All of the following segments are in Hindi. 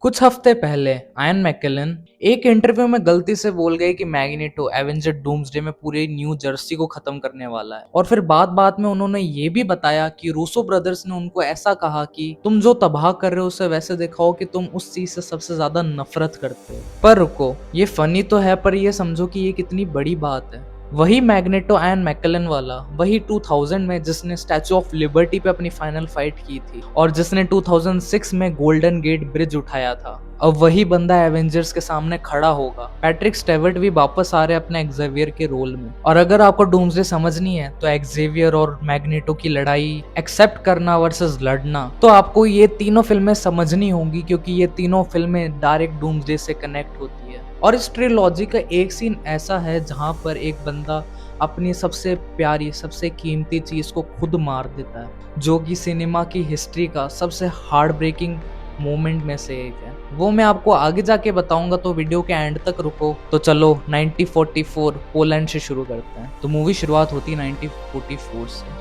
कुछ हफ्ते पहले आयन मैकेलन एक इंटरव्यू में गलती से बोल गए कि मैग्नेटो एवेंजर डूम्सडे में पूरे न्यू जर्सी को खत्म करने वाला है। और फिर बात बात में उन्होंने ये भी बताया कि रूसो ब्रदर्स ने उनको ऐसा कहा कि तुम जो तबाह कर रहे हो उसे वैसे दिखाओ कि तुम उस चीज से सबसे ज्यादा नफरत करते हो। पर रुको, ये फनी तो है, पर ये समझो कि ये कितनी बड़ी बात है। वही मैग्नेटो आयन मैकेलन वाला, वही 2000 में जिसने स्टैचू ऑफ लिबर्टी पे अपनी फाइनल फाइट की थी और जिसने 2006 में गोल्डन गेट ब्रिज उठाया था, अब वही बंदा एवेंजर्स के सामने खड़ा होगा। पैट्रिक स्टेवर्ट भी वापस आ रहे हैं अपने एक्जेवियर के रोल में। और अगर आपको डूम्सडे समझनी है तो एक्जेवियर और मैग्नेटो की लड़ाई, एक्सेप्ट करना वर्सेस लड़ना, तो आपको ये तीनों फिल्में समझनी होंगी, क्योंकि ये तीनों फिल्में डायरेक्ट डूम्सडे से कनेक्ट होती है। और इस ट्रिलॉजी का एक सीन ऐसा है जहां पर एक बंदा अपनी सबसे प्यारी, सबसे कीमती चीज को खुद मार देता है, जो कि सिनेमा की हिस्ट्री का सबसे हार्ट ब्रेकिंग मोमेंट में से एक है। वो मैं आपको आगे जाके बताऊंगा, तो वीडियो के एंड तक रुको। तो चलो 1944 पोलैंड से शुरू करते हैं। तो मूवी शुरुआत होती है 1944 से।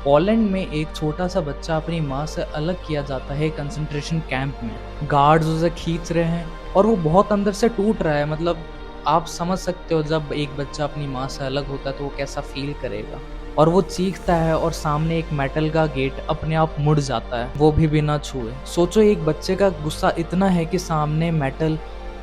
पोलैंड में एक छोटा सा बच्चा अपनी माँ से अलग किया जाता है कंसंट्रेशन कैंप में। गार्ड्स उसे खींच रहे हैं और वो बहुत अंदर से टूट रहा है। मतलब आप समझ सकते हो, जब एक बच्चा अपनी माँ से अलग होता है तो वो कैसा फील करेगा। और वो चीखता है और सामने एक मेटल का गेट अपने आप मुड़ जाता है, वो भी बिना छुए। सोचो, एक बच्चे का गुस्सा इतना है कि सामने मेटल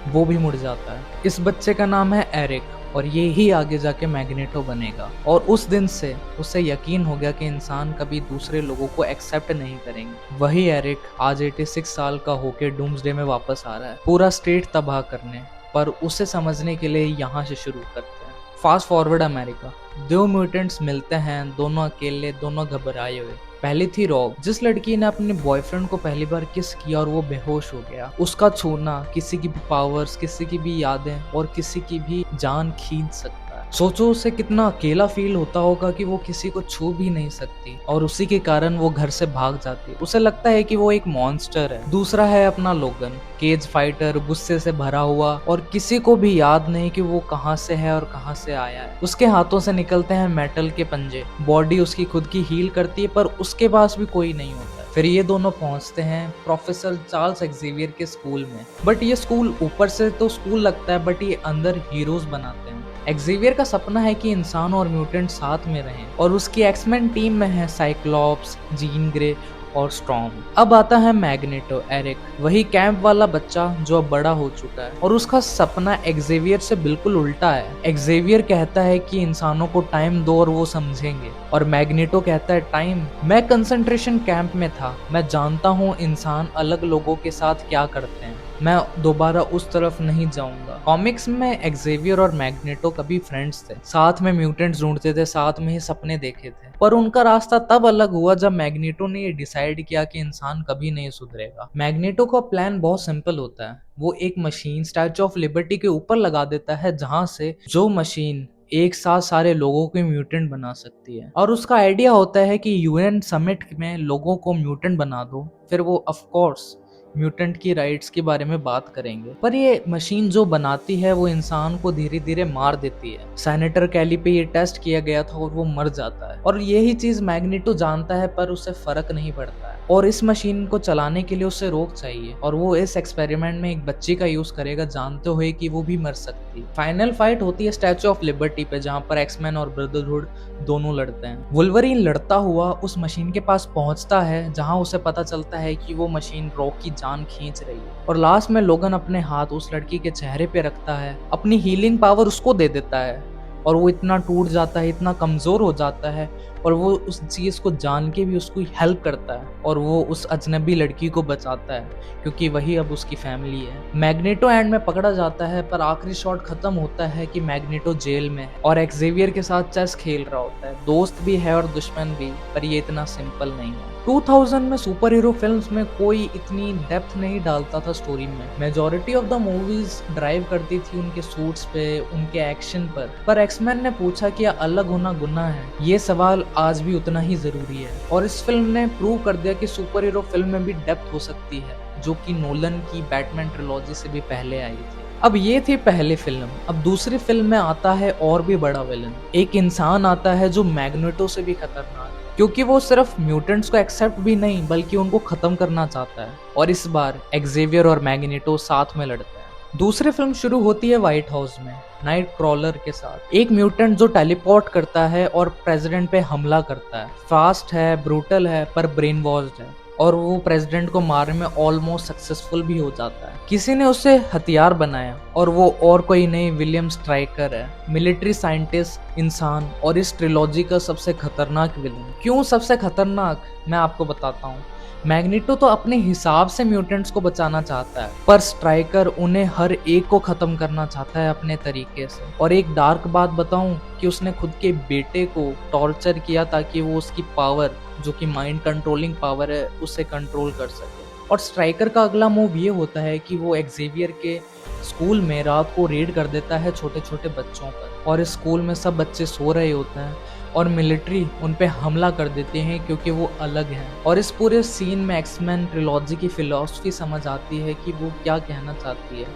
वो भी मुड़ जाता है। इस बच्चे का नाम है एरिक और ये ही आगे जाके मैग्नेटो बनेगा। और उस दिन से उसे यकीन हो गया कि इंसान कभी दूसरे लोगों को एक्सेप्ट नहीं करेंगे। वही एरिक आज 86 साल का होके डूम्सडे में वापस आ रहा है, पूरा स्टेट तबाह करने। पर उसे समझने के लिए यहाँ से शुरू करते हैं। Fast forward America. दो म्यूटेंट्स मिलते हैं, दोनों अकेले, दोनों घबराए हुए। पहली थी रॉब, जिस लड़की ने अपने बॉयफ्रेंड को पहली बार किस किया और वो बेहोश हो गया। उसका छूना किसी की भी पावर्स, किसी की भी यादें और किसी की भी जान खींच सकता है। सोचो उसे कितना अकेला फील होता होगा कि वो किसी को छू भी नहीं सकती और उसी के कारण वो घर से भाग जाती है। उसे लगता है कि वो एक मॉन्स्टर है। दूसरा है अपना लोगन, केज फाइटर, गुस्से से भरा हुआ और किसी को भी याद नहीं कि वो कहाँ से है और कहाँ से आया है। उसके हाथों से निकलते हैं मेटल के पंजे, बॉडी उसकी खुद की हील करती है, पर उसके पास भी कोई नहीं होता है। फिर ये दोनों पहुंचते हैं प्रोफेसर चार्ल्स एक्जेवियर के स्कूल में। बट ये स्कूल ऊपर से तो स्कूल लगता है, बट ये अंदर हीरोज बनाते हैं। एक्जेवियर का सपना है कि इंसान और म्यूटेंट साथ में रहें और उसकी एक्समैन टीम में है साइक्लॉप्स, जीन ग्रे और स्टॉर्म। अब आता है मैग्नेटो, एरिक, वही कैंप वाला बच्चा जो अब बड़ा हो चुका है और उसका सपना एक्जेवियर से बिल्कुल उल्टा है। एक्जेवियर कहता है कि इंसानों को टाइम दो और वो समझेंगे, और मैग्नेटो कहता है टाइम, मैं कंसंट्रेशन कैंप में था, मैं जानता हूँ इंसान अलग लोगों के साथ क्या करते हैं, मैं दोबारा उस तरफ नहीं जाऊंगा। कॉमिक्स में एक्जेवियर और मैग्नेटो कभी फ्रेंड्स थे, साथ में म्यूटेंट्स ढूंढते थे, साथ में ही सपने देखे थे। पर उनका रास्ता तब अलग हुआ जब मैग्नेटो ने ये डिसाइड किया कि इंसान कभी नहीं सुधरेगा। मैग्नेटो का प्लान बहुत सिंपल होता है। वो एक मशीन स्टैचू ऑफ लिबर्टी के ऊपर लगा देता है, जहां से जो मशीन एक साथ सारे लोगों को म्यूटेंट बना सकती है। और उसका आइडिया होता है कि यूएन समिट में लोगों को म्यूटेंट बना दो, फिर वो ऑफ कोर्स म्यूटेंट की राइट्स के बारे में बात करेंगे। पर ये मशीन जो बनाती है वो इंसान को धीरे धीरे मार देती है। सेनेटर कैली पे ये टेस्ट किया गया था और वो मर जाता है। और यही चीज मैग्नेटो जानता है, पर उसे फर्क नहीं पड़ता है। और इस मशीन को चलाने के लिए उसे रोक चाहिए और वो इस एक्सपेरिमेंट में एक बच्ची का यूज करेगा, जानते हुए कि वो भी मर सकती है। फाइनल फाइट होती है स्टैचू ऑफ लिबर्टी पे, जहाँ पर एक्समैन और ब्रदरहुड दोनों लड़ते हैं। वुल्वरीन लड़ता हुआ उस मशीन के पास पहुंचता है, जहां उसे पता चलता है कि वो मशीन रॉक की जान खींच रही है। और लास्ट में लोगन अपने हाथ उस लड़की के चेहरे पे रखता है, अपनी हीलिंग पावर उसको दे देता है और वो इतना टूट जाता है, इतना कमजोर हो जाता है, और वो उस चीज को जान के भी उसको हेल्प करता है और वो उस अजनबी लड़की को बचाता है, क्योंकि वही अब उसकी फैमिली है। मैग्नेटो एंड में पकड़ा जाता है, पर आखिरी शॉट खत्म होता है कि मैग्नेटो जेल में है और एक्जेवियर के साथ चेस खेल रहा होता है। दोस्त भी है और दुश्मन भी, पर ये इतना सिंपल नहीं है। 2000 में सुपर हीरो फिल्म्स में कोई इतनी डेप्थ नहीं डालता था स्टोरी में। Majority of the movies drive करती थी उनके सूट्स पे, उनके एक्शन पर एक्समैन ने पूछा कि अलग होना गुनाह है, ये सवाल आज भी उतना ही जरूरी है। और इस फिल्म ने प्रूव कर दिया कि सुपर हीरो फिल्म में भी डेप्थ हो सकती है, जो कि नोलन की बैटमैन ट्रिलॉजी से भी पहले आई थी। अब ये थी पहली फिल्म। अब दूसरी फिल्म में आता है और भी बड़ा विलन, एक इंसान आता है जो मैग्नेटो से भी खतरनाक है। क्योंकि वो सिर्फ म्यूटेंट्स को एक्सेप्ट भी नहीं बल्कि उनको खत्म करना चाहता है। और इस बार एक्जेवियर और मैग्नेटो साथ में लड़ते हैं। दूसरी फिल्म शुरू होती है व्हाइट हाउस में नाइट क्रॉलर के साथ, एक म्यूटेंट जो टेलीपोर्ट करता है और प्रेसिडेंट पे हमला करता है। फास्ट है, ब्रूटल है, पर ब्रेन वॉश्ड है, और वो प्रेसिडेंट को मारने में ऑलमोस्ट सक्सेसफुल भी हो जाता है। किसी ने उसे हथियार बनाया और वो और कोई नहीं, विलियम स्ट्राइकर है, मिलिट्री साइंटिस्ट, इंसान और इस ट्रिलॉजी का सबसे खतरनाक विलन। क्यों सबसे खतरनाक, मैं आपको बताता हूँ। मैग्नेटो तो अपने हिसाब से म्यूटेंट्स को बचाना चाहता है, पर स्ट्राइकर उन्हें हर एक को खत्म करना चाहता है अपने तरीके से। और एक डार्क बात बताऊं कि उसने खुद के बेटे को टॉर्चर किया ताकि वो उसकी पावर, जो कि माइंड कंट्रोलिंग पावर है, उसे कंट्रोल कर सके। और स्ट्राइकर का अगला मूव ये होता है कि वो एक्जेवियर के स्कूल में रात को रेड कर देता है छोटे छोटे बच्चों पर, और इस स्कूल में सब बच्चे सो रहे होते हैं और मिलिट्री उन पे हमला कर देते हैं क्योंकि वो अलग हैं। और इस पूरे सीन में एक्समैन ट्रिलॉजी की फिलॉसफी समझ आती है कि वो क्या कहना चाहती है,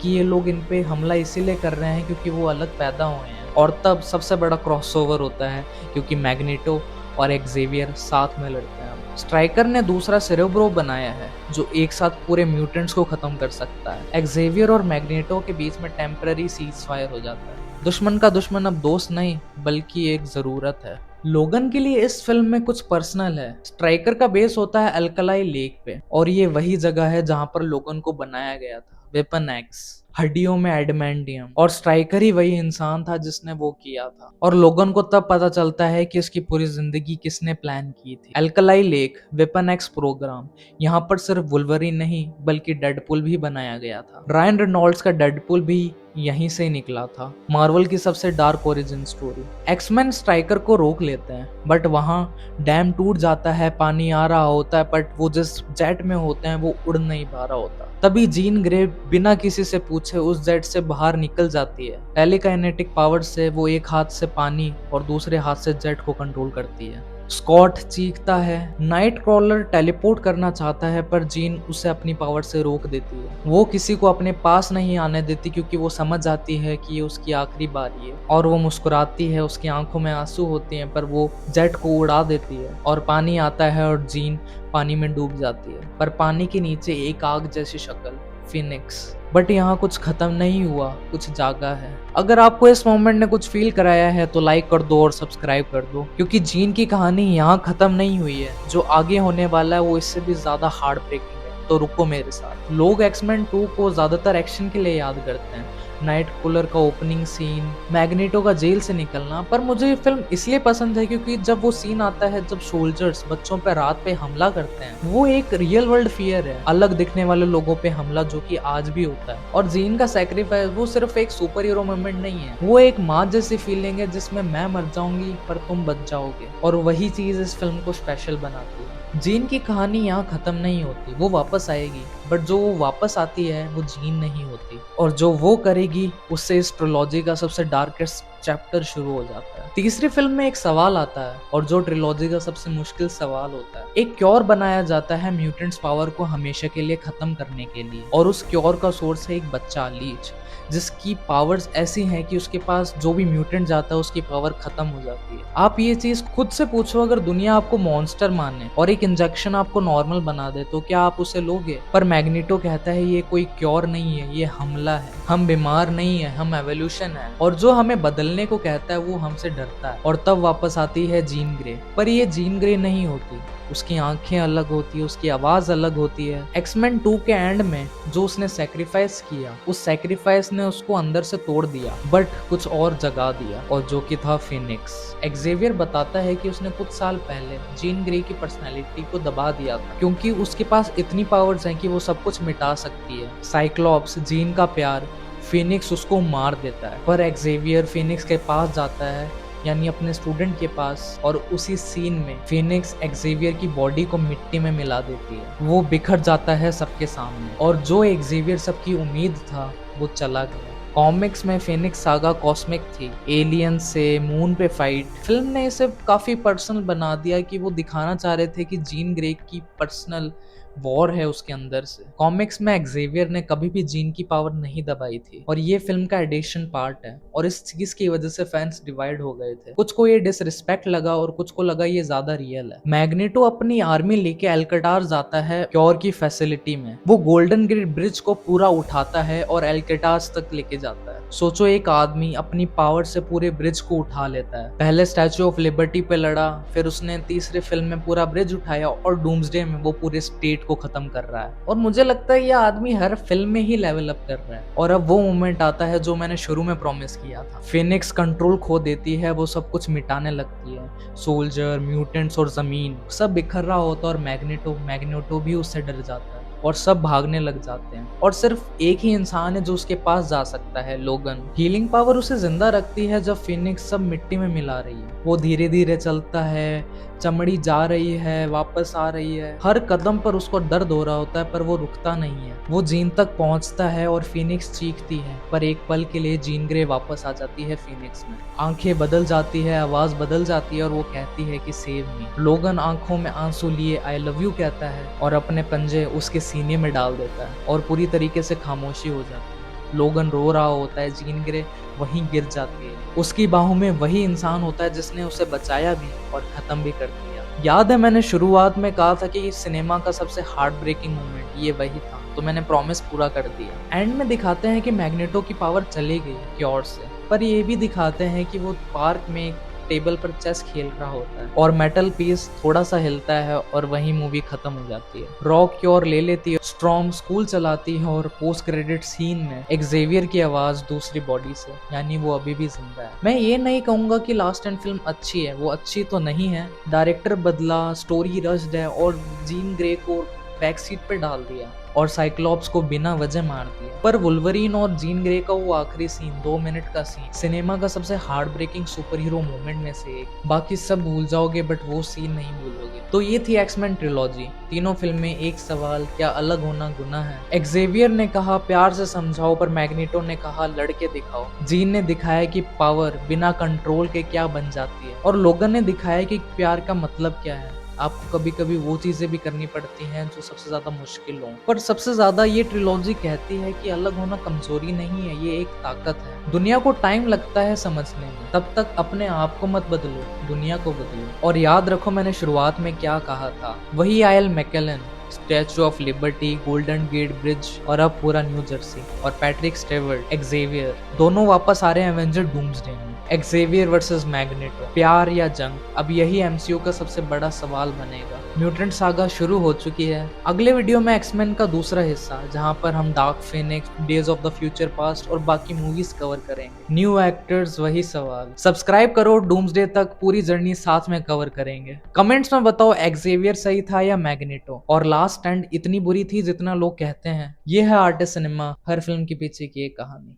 कि ये लोग इन पे हमला इसीलिए कर रहे हैं क्योंकि वो अलग पैदा हुए हैं। और तब सबसे बड़ा क्रॉसओवर होता है क्योंकि मैग्नेटो और एक्जेवियर साथ में लड़ते हैं। स्ट्राइकर ने दूसरा सेरेब्रो बनाया है जो एक साथ पूरे म्यूटेंट्स को खत्म कर सकता है। एक्जेवियर और मैग्नेटो के बीच में टेम्पररी सीज फायर हो जाता है। दुश्मन का दुश्मन अब दोस्त नहीं बल्कि एक जरूरत है। लोगन के लिए इस फिल्म में कुछ पर्सनल है। स्ट्राइकर का बेस होता है अल्कलाई लेक पे, और ये वही जगह है जहां पर लोगन को बनाया गया था। वेपन एक्स, हड्डियों में एडमेंडियम, और स्ट्राइकर ही वही इंसान था जिसने वो किया था। और लोगन को तब पता चलता है कि उसकी पूरी जिंदगी किसने प्लान की थी। Alkali Lake, weapon X program, यहाँ पर सिर्फ वुल्वरीन नहीं बल्कि डेडपुल भी बनाया गया था। रायन रेनॉल्ड्स का डेडपुल भी यहीं से निकला था। मार्वल की सबसे dark origin story. X Men Stryker को रोक लेते हैं, बट वहां डैम टूट जाता है, पानी आ रहा होता है, बट वो जिस जेट में होते हैं वो उड़ नहीं पा रहा होता। तभी जीन ग्रे बिना किसी से पूछे उस जेट से बाहर निकल जाती है। टेलीकाइनेटिक पावर से वो एक हाथ से पानी और दूसरे हाथ से जेट को कंट्रोल करती है। स्कॉट चीखता है। नाइट क्रॉलर टेलीपोर्ट करना चाहता है पर जीन उसे अपनी पावर से रोक देती है। वो किसी को अपने पास नहीं आने देती क्योंकि वो समझ जाती है कि ये उसकी आखिरी बारी है। और वो मुस्कुराती है, उसकी आंखों में आंसू होते हैं, पर वो जेट को उड़ा देती है और पानी आता है और जीन पानी में डूब जाती है। पर पानी के नीचे एक आग जैसी शक्ल, फिनिक्स। बट यहाँ कुछ खत्म नहीं हुआ, कुछ जागा है। अगर आपको इस मोमेंट ने कुछ फील कराया है तो लाइक कर दो और सब्सक्राइब कर दो, क्योंकि जीन की कहानी यहाँ खत्म नहीं हुई है। जो आगे होने वाला है वो इससे भी ज्यादा हार्ड ब्रेकिंग है। तो रुको मेरे साथ। लोग एक्समैन 2 को ज्यादातर एक्शन के लिए याद करते हैं, नाइट कूलर का ओपनिंग सीन, मैग्नेटो का जेल से निकलना, पर मुझे ये फिल्म इसलिए पसंद है क्योंकि जब वो सीन आता है जब सोल्जर्स बच्चों पे रात पे हमला करते हैं, वो एक रियल वर्ल्ड फियर है, अलग दिखने वाले लोगों पे हमला, जो कि आज भी होता है। और जीन का सैक्रिफाइस वो सिर्फ एक सुपर हीरो मोमेंट नहीं है, वो एक माँ जैसी फीलिंग है जिसमें मैं मर जाऊंगी पर तुम बच जाओगे, और वही चीज इस फिल्म को स्पेशल बनाती है। जीन की कहानी यहाँ खत्म नहीं होती, वो वापस आएगी, बट जो वो वापस आती है वो जीन नहीं होती, और जो वो करेगी उससे इस ट्रिलॉजी का सबसे डार्केस्ट चैप्टर शुरू हो जाता है। तीसरी फिल्म में एक सवाल आता है, और जो ट्रिलॉजी का सबसे मुश्किल सवाल होता है। एक क्योर बनाया जाता है म्यूटेंट्स पावर को हमेशा के लिए खत्म करने के लिए, और उस क्योर का सोर्स है एक बच्चा लीच, जिसकी पावर्स ऐसी हैं कि उसके पास जो भी म्यूटेंट जाता है उसकी पावर खत्म हो जाती है। आप ये चीज खुद से पूछो, अगर दुनिया आपको मॉन्स्टर माने और एक इंजेक्शन आपको नॉर्मल बना दे तो क्या आप उसे लोगे? पर मैग्नेटो कहता है ये कोई क्योर नहीं है, ये हमला है। हम बीमार नहीं है, हम एवोल्यूशन है, और जो हमें बदलने को कहता है वो हमसे डरता है। और तब वापस आती है जीन ग्रे, पर ये जीन ग्रे नहीं होती, उसकी आंखें अलग होती है, उसकी आवाज अलग होती है। एक्समैन 2 के एंड में जो उसने सैक्रिफाइस किया, उस सैक्रिफाइस ने उसको अंदर से तोड़ दिया, बट कुछ और जगा दिया, और जो कि था फिनिक्स। एक्जेवियर बताता है कि उसने कुछ साल पहले जीन ग्रे की पर्सनैलिटी को दबा दिया था, क्योंकि उसके पास इतनी पावर्स हैं कि वो सब कुछ मिटा सकती है। साइक्लॉप्स, जीन का प्यार, फिनिक्स उसको मार देता है, पर एक्जेवियर फिनिक्स के पास जाता है, यानी अपने स्टूडेंट के पास, और उसी सीन में फिनिक्स एक्जेवियर की बॉडी को मिट्टी में मिला देती है। वो बिखर जाता है सबके सामने, और जो एक्जेवियर सबकी उम्मीद था वो चला गया। कॉमिक्स में फिनिक्स सागा कॉस्मिक थी, एलियन से, मून पे फाइट। फिल्म ने इसे काफी पर्सनल बना दिया कि वो दिखाना चाह रहे थे कि जीन ग्रे की पर्सनल वॉर है उसके अंदर से। कॉमिक्स में एक्जेवियर ने कभी भी जीन की पावर नहीं दबाई थी और ये फिल्म का एडिशन पार्ट है और इस चीज की वजह से फैंस डिवाइड हो गए थे। कुछ को ये डिसरिस्पेक्ट लगा और कुछ को लगा ये ज्यादा रियल है। मैग्नेटो अपनी आर्मी लेके एल्केटार जाता है क्योर की फैसिलिटी में। वो गोल्डन गेट ब्रिज को पूरा उठाता है और एल्केटास तक लेके जाता है। सोचो एक आदमी अपनी पावर से पूरे ब्रिज को उठा लेता है। पहले स्टैचू ऑफ लिबर्टी पे लड़ा, फिर उसने तीसरे फिल्म में पूरा ब्रिज उठाया और डूम्सडे में वो पूरे स्टेट को खत्म कर रहा है। और मुझे लगता है ये आदमी हर फिल्म में ही लेवल अप कर रहा है। और अब वो मोमेंट आता है जो मैंने शुरू में प्रॉमिस किया था। फिनिक्स कंट्रोल खो देती है, वो सब कुछ मिटाने लगती है। सोल्जर, म्यूटेंट्स और जमीन सब बिखर रहा होता है और मैग्नेटो भी उससे डर जाता है और सब भागने लग जाते हैं और सिर्फ एक ही इंसान है जो उसके पास जा सकता है, लोगन। हीलिंग पावर उसे जिंदा रखती है जब फिनिक्स सब मिट्टी में मिला रही है। वो धीरे धीरे चलता है, चमड़ी जा रही है, वापस आ रही है। हर कदम पर उसको दर्द हो रहा होता है पर वो रुकता नहीं है। वो जीन तक पहुंचता है और फिनिक्स चीखती है पर एक पल के लिए जीन ग्रे वापस आ जाती है फिनिक्स में। आंखें बदल जाती है, आवाज बदल जाती है और वो कहती है कि सेव मी। लोगन आंखों में आंसू लिए आई लव यू कहता है और अपने पंजे उसके सीने में डाल देता है और पूरी तरीके से खामोशी हो जाती है। लोगन रो रहा होता है, जीन ग्रे वहीं गिर जाती है। उसकी बाहों में वही इंसान होता है जिसने उसे बचाया भी और खत्म भी कर दिया। याद है मैंने शुरुआत में कहा था कि सिनेमा का सबसे हार्ट ब्रेकिंग मोमेंट ये वही था, तो मैंने प्रॉमिस पूरा कर दिया। एंड में दिखाते हैं कि मैग्नेटो की पावर चली गई क्योर से, पर ये भी दिखाते हैं कि वो पार्क में टेबल पर चेस खेल रहा होता है और मेटल पीस थोड़ा सा हिलता है और वही मूवी खत्म हो जाती है। रॉक क्योर ले लेती है, स्ट्रॉन्ग स्कूल चलाती है और पोस्ट क्रेडिट सीन में एक्जेवियर की आवाज दूसरी बॉडी से, यानी वो अभी भी जिंदा है। मैं ये नहीं कहूंगा कि लास्ट एंड फिल्म अच्छी है, वो अच्छी तो नहीं है। डायरेक्टर बदला, स्टोरी रश्ड है और जीन ग्रे को बैक सीट पे डाल दिया और साइक्लॉप्स को बिना वजह मार दिया। पर वुल्वरीन और जीन ग्रे का वो आखिरी सीन, 2 मिनट का सीन, सिनेमा का सबसे heart breaking super hero moment में से एक। बाकी सब भूल जाओगे बट वो सीन नहीं भूलोगे। तो ये थी एक्समैन ट्रिलॉजी। तीनों फिल्में एक सवाल, क्या अलग होना गुनाह है? एक्जेवियर ने कहा प्यार से समझाओ, पर मैग्नेटो ने कहा लड़के दिखाओ। जीन ने दिखाया कि पावर बिना कंट्रोल के क्या बन जाती है और लोगन ने दिखाया कि प्यार का मतलब क्या है। आपको कभी कभी वो चीजें भी करनी पड़ती हैं जो सबसे ज्यादा मुश्किल हो। पर सबसे ज्यादा ये ट्रिलॉजी कहती है कि अलग होना कमजोरी नहीं है, ये एक ताकत है। दुनिया को टाइम लगता है समझने में, तब तक अपने आप को मत बदलो, दुनिया को बदलो। और याद रखो मैंने शुरुआत में क्या कहा था, वही Ian McKellen, Statue of Liberty, Golden Gate Bridge और अब पूरा न्यू जर्सी और पैट्रिक स्टेवर्ट, एक्जेवियर दोनों वापस आ रहे हैं एवेंजर डूम्सडे में। एक्जेवियर वर्सेस मैग्नेटो, प्यार या जंग, अब यही एमसीयू का सबसे बड़ा सवाल बनेगा। म्यूटेंट सागा शुरू हो चुकी है। अगले वीडियो में एक्समैन का दूसरा हिस्सा, जहां पर हम dark Phoenix, days of the future past और बाकी मूवीज कवर करेंगे। न्यू एक्टर्स, वही सवाल। सब्सक्राइब करो, डूम्सडे तक पूरी जर्नी साथ में कवर करेंगे। कमेंट्स में बताओ एक्जेवियर सही था या मैग्नेटो, और लास्ट एंड इतनी बुरी थी जितना लोग कहते हैं। ये है आर्टिस्ट सिनेमा, हर फिल्म के पीछे की एक कहानी।